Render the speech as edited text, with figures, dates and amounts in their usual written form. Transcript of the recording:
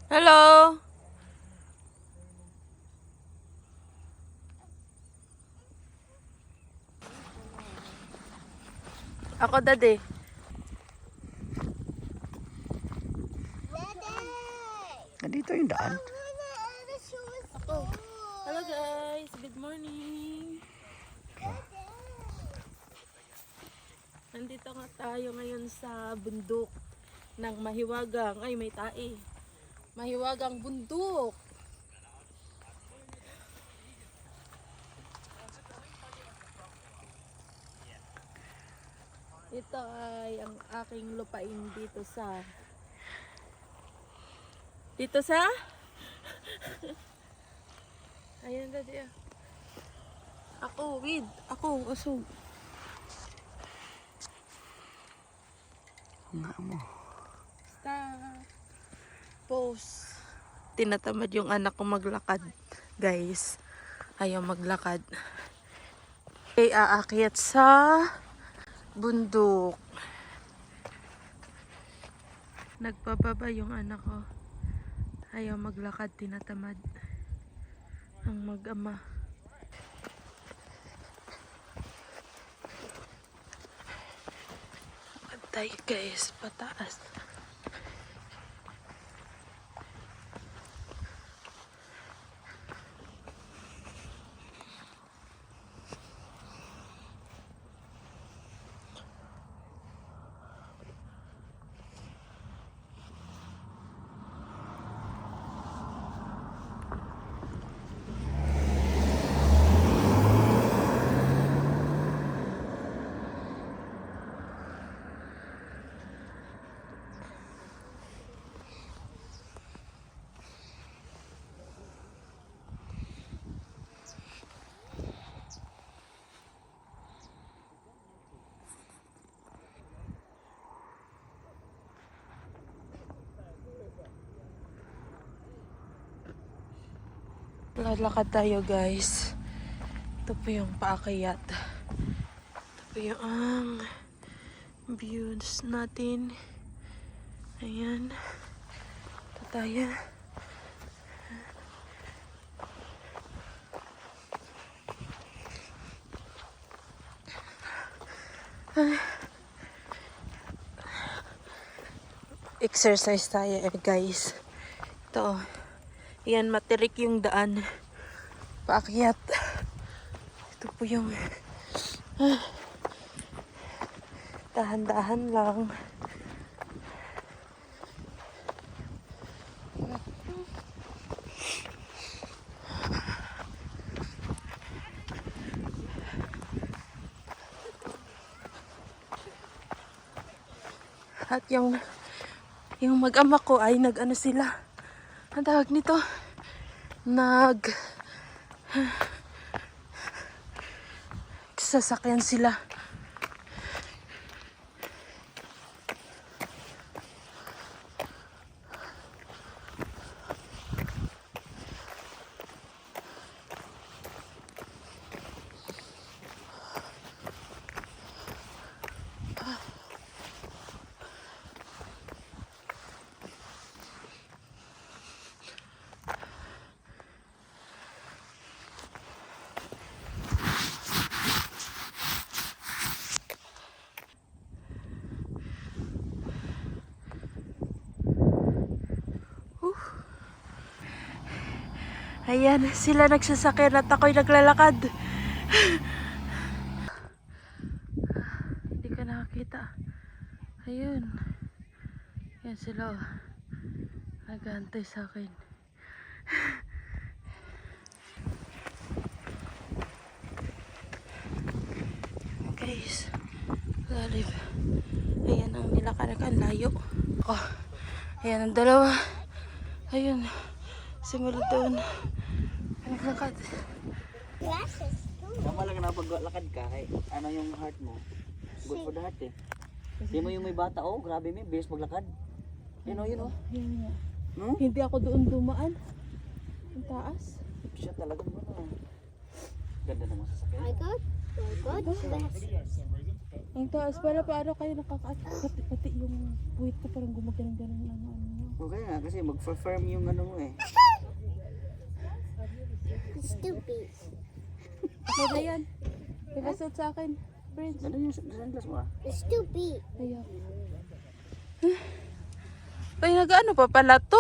Hello? Ako, Daddy. Nandito yung daan. Hello guys, good morning. Nandito nga tayo ngayon sa bundok ng Mahiwagang. Ay, may tae. Mahiwagang bundok. Ito ay ang aking lupain dito sa ayan, Daddy. Ako, usog. Nga mo. Pause. Tinatamad yung anak ko maglakad, guys. Ayaw maglakad. Okay, aakyat sa bundok. Nagpababa yung anak ko. Ayaw maglakad, tinatamad. Ang mag-ama. Tayo guys, pataas. Lalakad tayo guys. Ito po yung paakyat. Ito po yung views natin. Ayan. Ito tayo. Exercise tayo guys. Ito. Ayan, matirik yung daan. Paakyat. Ito po yung dahan-dahan lang. At yung mag-ama ko ay nag-ano sila. Ang tawag nito? Sasakyan sila. Ayan, sila nagsasakyan at ako'y naglalakad. Hindi ka nakakita. Ayun. Ayan sila. Nag-aantay sa akin. Guys, lalim. Ayan ang nilakarakan, layo. Oh, ayan ang dalawa. Ayun. Simula doon. Naglakad. Tama lang na paglakad ka. Ano yung heart mo? Good for the heart eh. Hindi mo yung may bata. Oh, grabe may bilis maglakad. Yun oh, yun oh. Yun nga. Hmm? Hindi ako doon dumaan. Ang taas. Siya talaga mo na. Ganda naman sasakyan. I got God bless. Ang taas pala, paano kayo pati yung puwit ko parang gumagano'n-ganon ng ano nyo. Okay nga, kasi mag-firm yung ano mo eh. Stupid. Okay na yan. Ipasot sa akin. Prince. Ano yung sunglass mo ah? Stupid. Ayaw. Ay, nag-ano pa pala to?